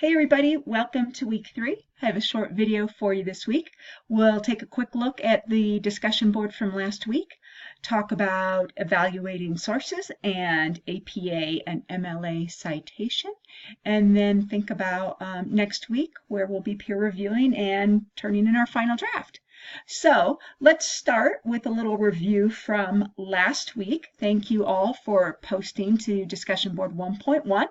Hey everybody, welcome to week 3. I have a short video for you this week. We'll take a quick look at the discussion board from last week, talk about evaluating sources and APA and MLA citation, and then think about next week where we'll be peer reviewing and turning in our final draft. So let's start with a little review from last week. Thank you all for posting to discussion board 1.1.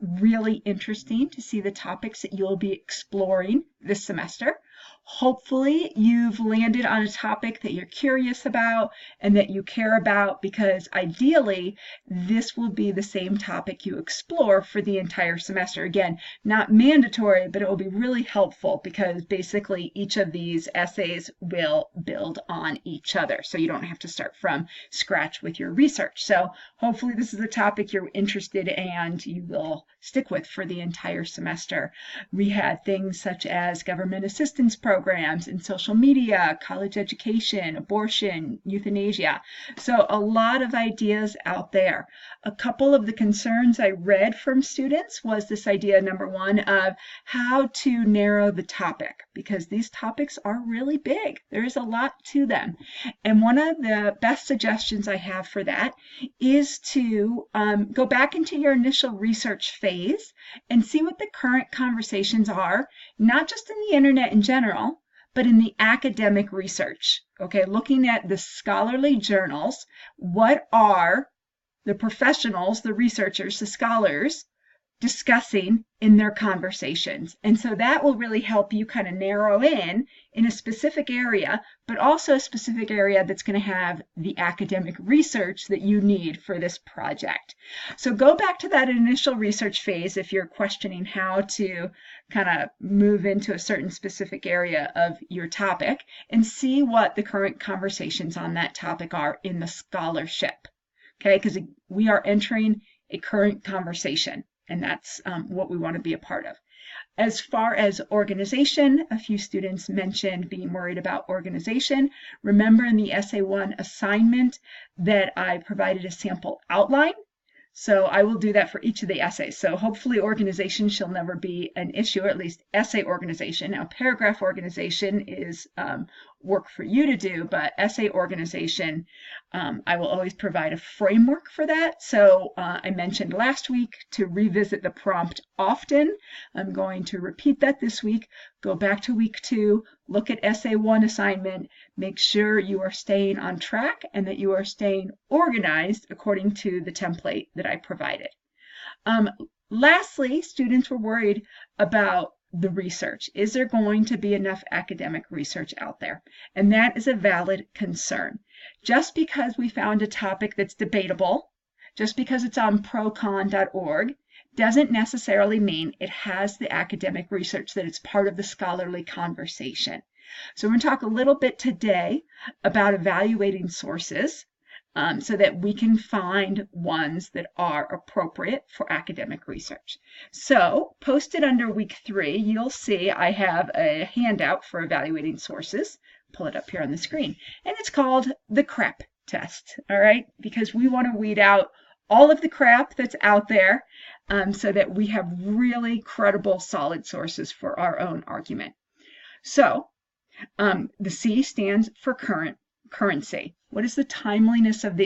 Really interesting to see the topics that you'll be exploring this semester. Hopefully you've landed on a topic that you're curious about and that you care about, because ideally this will be the same topic you explore for the entire semester. Again, not mandatory, but it will be really helpful because basically each of these essays will build on each other. So you don't have to start from scratch with your research. So hopefully this is a topic you're interested in and you will stick with for the entire semester. We had things such as government assistance programs in social media, college education, abortion, euthanasia. So a lot of ideas out there. A couple of the concerns I read from students was this idea, number one, of how to narrow the topic, because these topics are really big. There is a lot to them. And one of the best suggestions I have for that is to go back into your initial research phase and see what the current conversations are, not just in the internet in general, but in the academic research. Okay, looking at the scholarly journals, what are the professionals, the researchers, the scholars discussing in their conversations? And so that will really help you kind of narrow in a specific area, but also a specific area that's going to have the academic research that you need for this project. So go back to that initial research phase if you're questioning how to kind of move into a certain specific area of your topic, and see what the current conversations on that topic are in the scholarship. Okay, because we are entering a current conversation, and that's what we want to be a part of. As far as organization, a few students mentioned being worried about organization. Remember in the Essay 1 assignment that I provided a sample outline. So I will do that for each of the essays. So hopefully organization shall never be an issue, or at least essay organization. Now paragraph organization is work for you to do, but essay organization, I will always provide a framework for that. So I mentioned last week to revisit the prompt often. I'm going to repeat that this week. Go back to week 2, look at Essay 1 assignment, make sure you are staying on track and that you are staying organized according to the template that I provided. Lastly, students were worried about the research. Is there going to be enough academic research out there? And that is a valid concern. Just because we found a topic that's debatable, just because it's on procon.org, doesn't necessarily mean it has the academic research, that it's part of the scholarly conversation. So we're going to talk a little bit today about evaluating sources so that we can find ones that are appropriate for academic research. So posted under week 3, you'll see I have a handout for evaluating sources. Pull it up here on the screen. And it's called the crap test, all right? Because we want to weed out all of the crap that's out there so that we have really credible, solid sources for our own argument. So the C stands for currency. What is the timeliness of the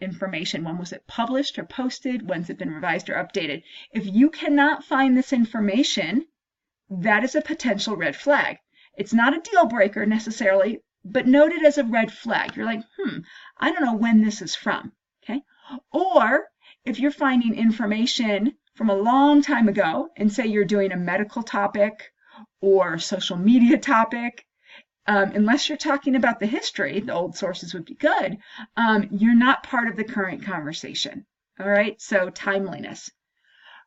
information? When was it published or posted? When's it been revised or updated? If you cannot find this information, that is a potential red flag. It's not a deal breaker necessarily, but note it as a red flag. You're like, I don't know when this is from. Okay? Or if you're finding information from a long time ago, and say you're doing a medical topic or social media topic, unless you're talking about the history, the old sources would be good, you're not part of the current conversation. All right, so timeliness.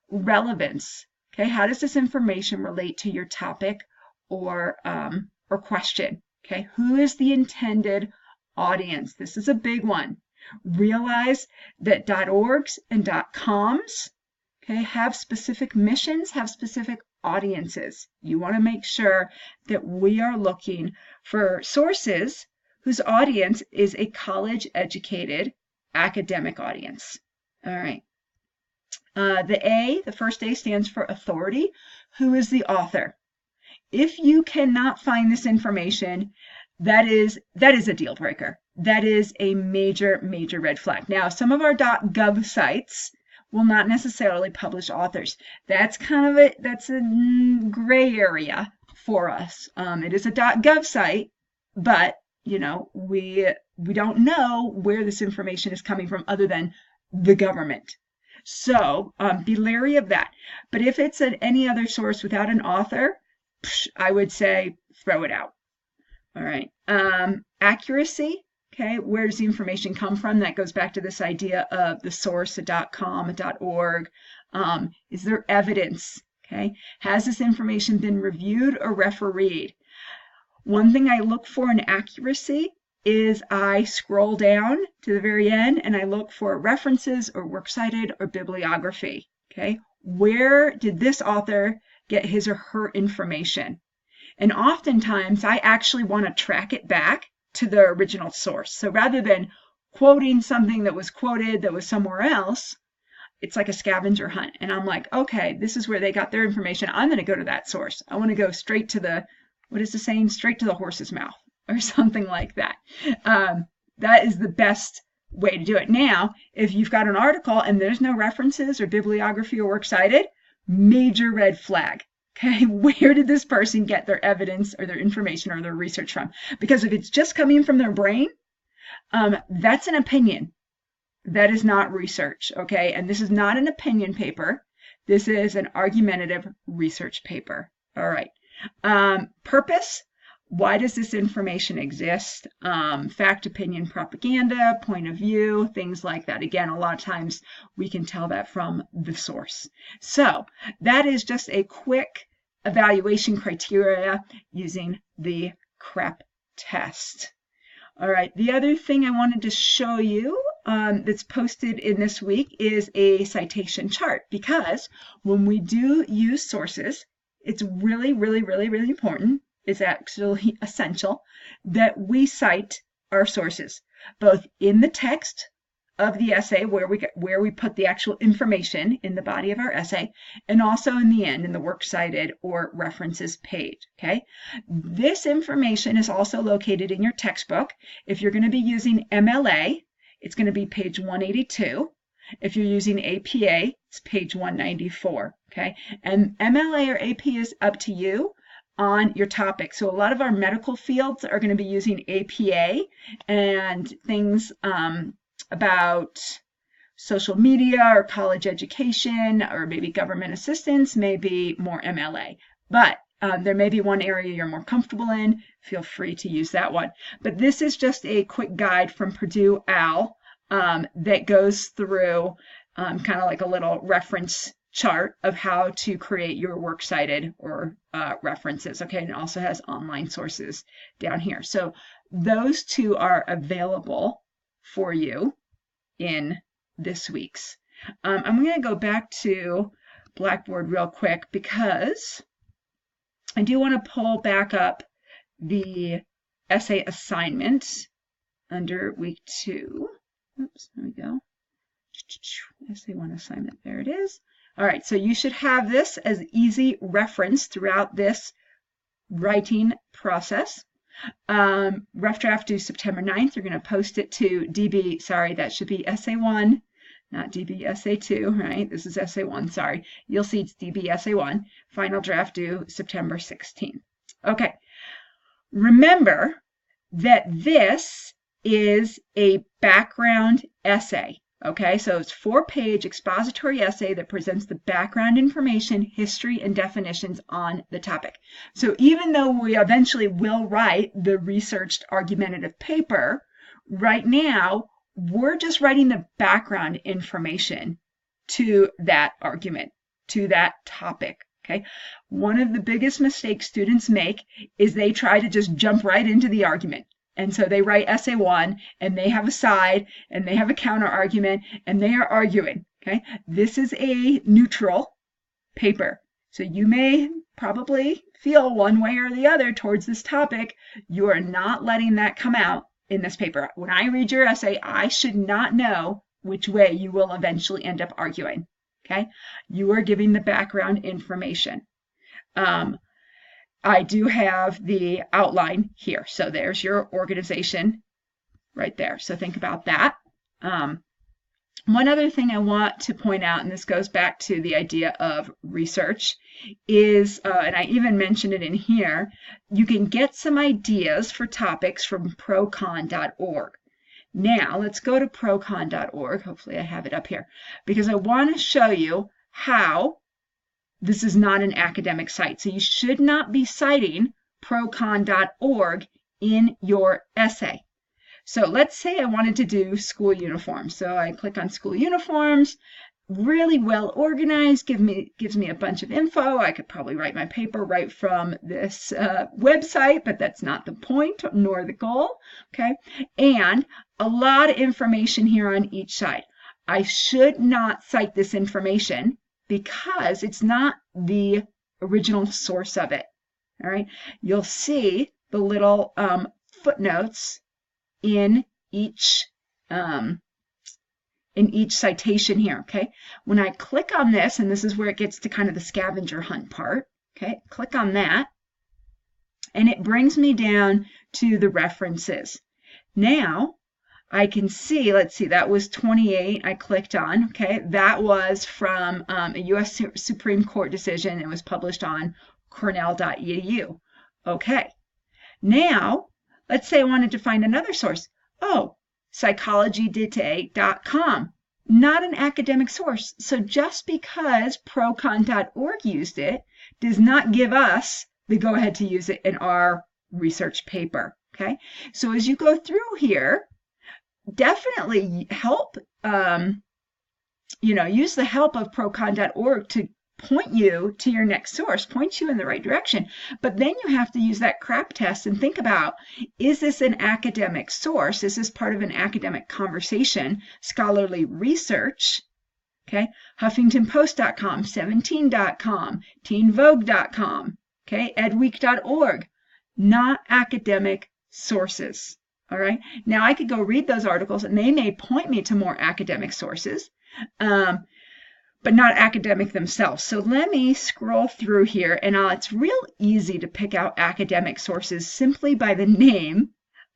Relevance. Okay, how does this information relate to your topic or question? Okay, who is the intended audience? This is a big one. Realize that .orgs and .coms, okay, have specific missions, have specific audiences. You want to make sure that we are looking for sources whose audience is a college-educated academic audience. All right. The first A stands for authority. Who is the author? If you cannot find this information, that is a deal breaker. That is a major, major red flag. Now, some of our .gov sites will not necessarily publish authors. That's kind of that's a gray area for us. It is a .gov site, but you know, we don't know where this information is coming from other than the government. So be leery of that. But if it's any other source without an author, I would say throw it out. All right. Accuracy. Okay. Where does the information come from? That goes back to this idea of the source, a .com, a .org. Is there evidence? Okay. Has this information been reviewed or refereed? One thing I look for in accuracy is I scroll down to the very end and I look for references or works cited or bibliography. Okay. Where did this author get his or her information? And oftentimes I actually want to track it back to the original source. So rather than quoting something that was quoted that was somewhere else, it's like a scavenger hunt. And I'm like, okay, this is where they got their information. I'm going to go to that source. I want to go straight to the, what is the saying? Straight to the horse's mouth or something like that. That is the best way to do it. Now, if you've got an article and there's no references or bibliography or works cited, major red flag. Okay, where did this person get their evidence or their information or their research from? Because if it's just coming from their brain, that's an opinion. That is not research, okay? And this is not an opinion paper. This is an argumentative research paper. All right. Purpose. Why does this information exist? Fact, opinion, propaganda, point of view, things like that. Again, a lot of times we can tell that from the source. So that is just a quick evaluation criteria using the CREP test. All right, the other thing I wanted to show you that's posted in this week is a citation chart, because when we do use sources, it's really, really, really, really important. It's actually essential that we cite our sources, both in the text of the essay where we put the actual information in the body of our essay, and also in the end in the works cited or references page. Okay, this information is also located in your textbook. If you're going to be using MLA, it's going to be page 182. If you're using APA, it's page 194. Okay, and MLA or AP is up to you on your topic. So a lot of our medical fields are going to be using APA, and things about social media or college education or maybe government assistance may be more MLA. But there may be one area you're more comfortable in. Feel free to use that one. But this is just a quick guide from Purdue OWL that goes through kind of like a little reference chart of how to create your works cited or references. Okay, and it also has online sources down here. So those two are available for you in this week's. I'm going to go back to Blackboard real quick because I do want to pull back up the essay assignment under week 2. Oops, there we go. Essay 1 assignment, there it is. All right, so you should have this as easy reference throughout this writing process. Rough draft due September 9th. You're going to post it to DB, sorry, that should be Essay 1, not DB Essay 2, right? This is Essay 1, sorry. You'll see it's DB Essay 1. Final draft due September 16th. Okay, remember that this is a background essay. Okay, so it's a 4-page expository essay that presents the background information, history, and definitions on the topic. So even though we eventually will write the researched argumentative paper, right now we're just writing the background information to that argument, to that topic. Okay, one of the biggest mistakes students make is they try to just jump right into the argument. And so they write essay 1 and they have a side and they have a counter argument and they are arguing. Okay, this is a neutral paper. So you may probably feel one way or the other towards this topic. You are not letting that come out in this paper. When I read your essay, I should not know which way you will eventually end up arguing. okay? You are giving the background information. I do have the outline here. So there's your organization right there. So think about that. One other thing I want to point out, and this goes back to the idea of research, is, and I even mentioned it in here, you can get some ideas for topics from procon.org. Now, let's go to procon.org. Hopefully I have it up here, because I want to show you how this is not an academic site. So you should not be citing procon.org in your essay. So let's say I wanted to do school uniforms. So I click on school uniforms, really well organized, gives me a bunch of info. I could probably write my paper right from this website, but that's not the point nor the goal, okay? And a lot of information here on each side. I should not cite this information because it's not the original source of it, all right? You'll see the little footnotes in each citation here, okay? When I click on this, and this is where it gets to kind of the scavenger hunt part, okay? Click on that, and it brings me down to the references. Now, I can see, let's see, that was 28 I clicked on, okay? That was from a U.S. Supreme Court decision. It was published on cornell.edu. Okay. Now, let's say I wanted to find another source. Oh, psychologytoday.com. Not an academic source. So just because procon.org used it does not give us the go-ahead to use it in our research paper, okay? So as you go through here, definitely help, use the help of procon.org to point you to your next source, point you in the right direction. But then you have to use that CRAP test and think about, is this an academic source? Is this part of an academic conversation, scholarly research? Okay, HuffingtonPost.com, 17.com, TeenVogue.com, okay, edweek.org, not academic sources. All right, now I could go read those articles and they may point me to more academic sources, but not academic themselves. So let me scroll through here, and it's real easy to pick out academic sources simply by the name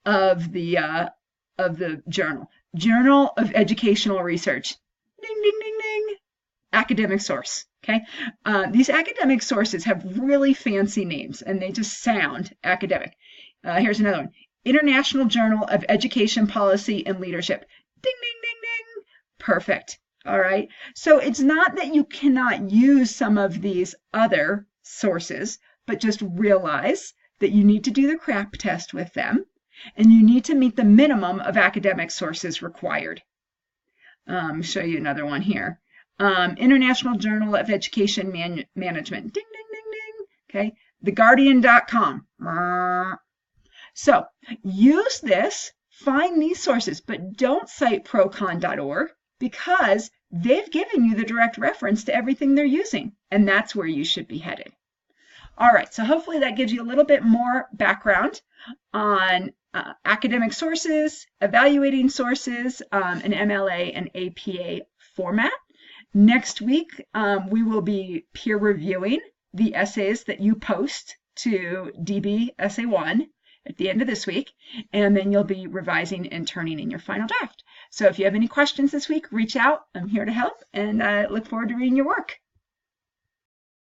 of the journal. Journal of Educational Research. Ding, ding, ding, ding. Academic source. Okay, these academic sources have really fancy names, and they just sound academic. Here's another one. International Journal of Education Policy and Leadership. Ding, ding, ding, ding. Perfect. All right. So it's not that you cannot use some of these other sources, but just realize that you need to do the CRAP test with them, and you need to meet the minimum of academic sources required. Show you another one here. International Journal of Education Management. Ding, ding, ding, ding. Okay. TheGuardian.com. So use this, find these sources, but don't cite procon.org because they've given you the direct reference to everything they're using, and that's where you should be headed. All right, so hopefully that gives you a little bit more background on academic sources, evaluating sources, an MLA and APA format. Next week, we will be peer reviewing the essays that you post to DB Essay 1 at the end of this week, and then you'll be revising and turning in your final draft. So if you have any questions this week, reach out. I'm here to help, and I look forward to reading your work.